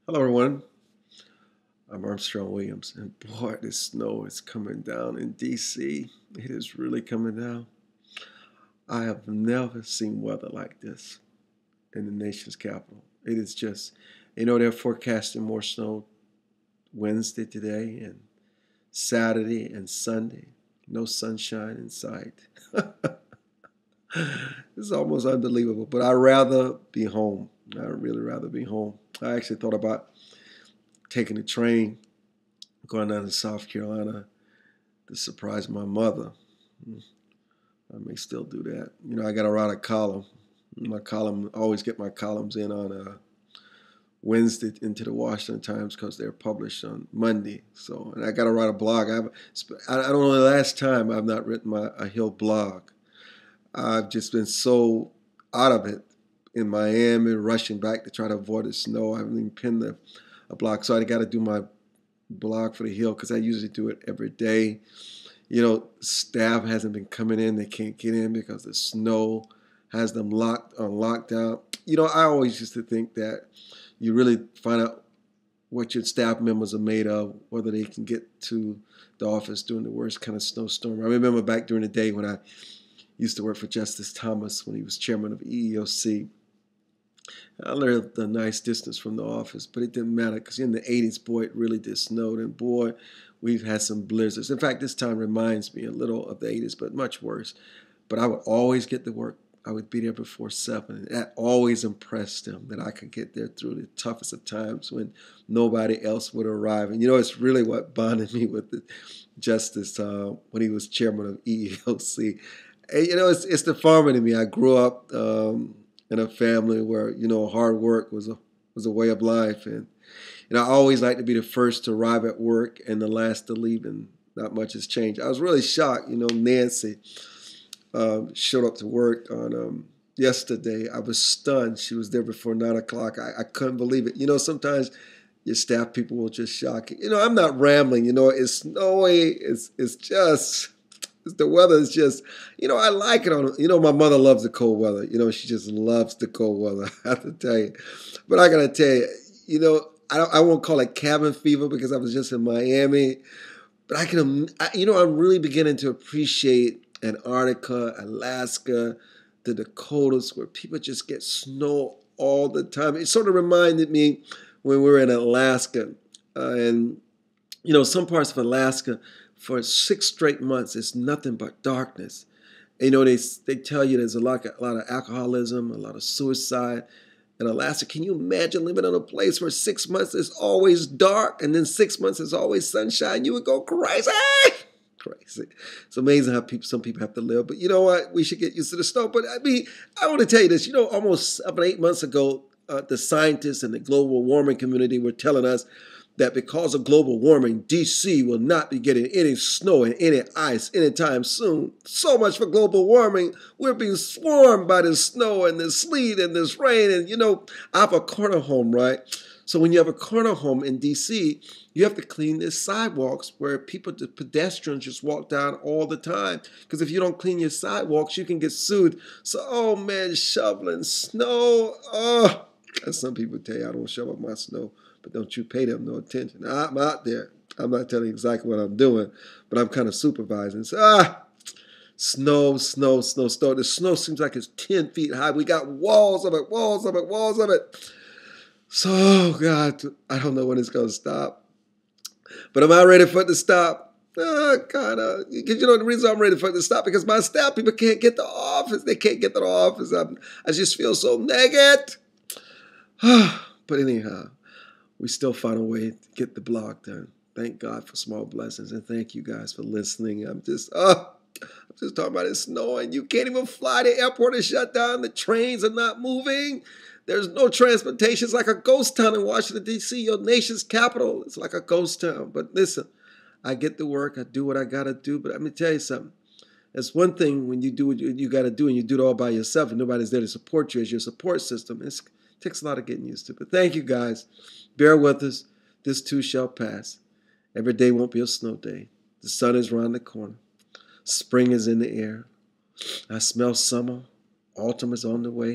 Hello, everyone. I'm Armstrong Williams, and boy, this snow is coming down in DC. It is really coming down. I have never seen weather like this in the nation's capital. It is just, they're forecasting more snow Wednesday today and Saturday and Sunday. No sunshine in sight. This is almost unbelievable, but I'd rather be home. I'd really rather be home. I actually thought about taking the train going down to South Carolina to surprise my mother. I may still do that. I got to write a column. I always get my columns in on Wednesday into the Washington Times because they're published on Monday. So, and I got to write a blog. I don't know the last time I've not written a Hill blog. I've just been so out of it in Miami, rushing back to try to avoid the snow. I haven't even pinned a blog, so I got to do my blog for the Hill because I usually do it every day. Staff hasn't been coming in. They can't get in because the snow has them locked on lockdown. I always used to think that you really find out what your staff members are made of, whether they can get to the office during the worst kind of snowstorm. I remember back during the day when I used to work for Justice Thomas when he was chairman of EEOC. I lived a nice distance from the office, but it didn't matter because in the 80s, boy, it really did snow. And boy, we've had some blizzards. In fact, this time reminds me a little of the 80s, but much worse. But I would always get to work. I would be there before 7. And that always impressed them that I could get there through the toughest of times when nobody else would arrive. And it's really what bonded me with the Justice when he was chairman of EEOC. And, it's the farmer in me. I grew up in a family where hard work was a way of life, and I always like to be the first to arrive at work and the last to leave, and not much has changed. I was really shocked. Nancy showed up to work on yesterday. I was stunned. She was there before 9 o'clock. I couldn't believe it. Sometimes your staff people will just shock you. I'm not rambling. It's snowy. It's just. The weather is just, I like it. My mother loves the cold weather. She just loves the cold weather. I have to tell you. But I got to tell you, I won't call it cabin fever because I was just in Miami. But I'm really beginning to appreciate Antarctica, Alaska, the Dakotas, where people just get snow all the time. It sort of reminded me when we were in Alaska. And some parts of Alaska, for 6 straight months, it's nothing but darkness. And, they tell you there's a lot of alcoholism, a lot of suicide in Alaska. Can you imagine living in a place where 6 months is always dark and then 6 months is always sunshine? You would go crazy. Crazy. It's amazing how some people have to live. But you know what? We should get used to the snow. But I want to tell you this. Almost 7 or 8 months ago, the scientists and the global warming community were telling us that because of global warming, D.C. will not be getting any snow and any ice anytime soon. So much for global warming. We're being swarmed by this snow and this sleet and this rain. And, I have a corner home, right? So when you have a corner home in D.C., you have to clean the sidewalks where the pedestrians just walk down all the time. Because if you don't clean your sidewalks, you can get sued. So, oh, man, shoveling snow. Oh, as some people tell you, I don't shovel my snow. But don't you pay them no attention. I'm out there. I'm not telling you exactly what I'm doing, but I'm kind of supervising. So, snow, snow, snow, snow. The snow seems like it's 10 feet high. We got walls of it, walls of it, walls of it. So, oh God, I don't know when it's going to stop. But am I ready for it to stop? Kind of. Because the reason I'm ready for it to stop because my staff people can't get to the office. They can't get to the office. I just feel so negative. But anyhow. We still find a way to get the blog done. Thank God for small blessings, and thank you guys for listening. I'm just talking about it snowing. You can't even fly. The airport is shut down. The trains are not moving. There's no transportation. It's like a ghost town in Washington, D.C., your nation's capital. It's like a ghost town. But listen, I get to work. I do what I got to do. But let me tell you something. It's one thing when you do what you got to do and you do it all by yourself and nobody's there to support you as your support system. It takes a lot of getting used to. But thank you, guys. Bear with us. This too shall pass. Every day won't be a snow day. The sun is around the corner. Spring is in the air. I smell summer. Autumn is on the way.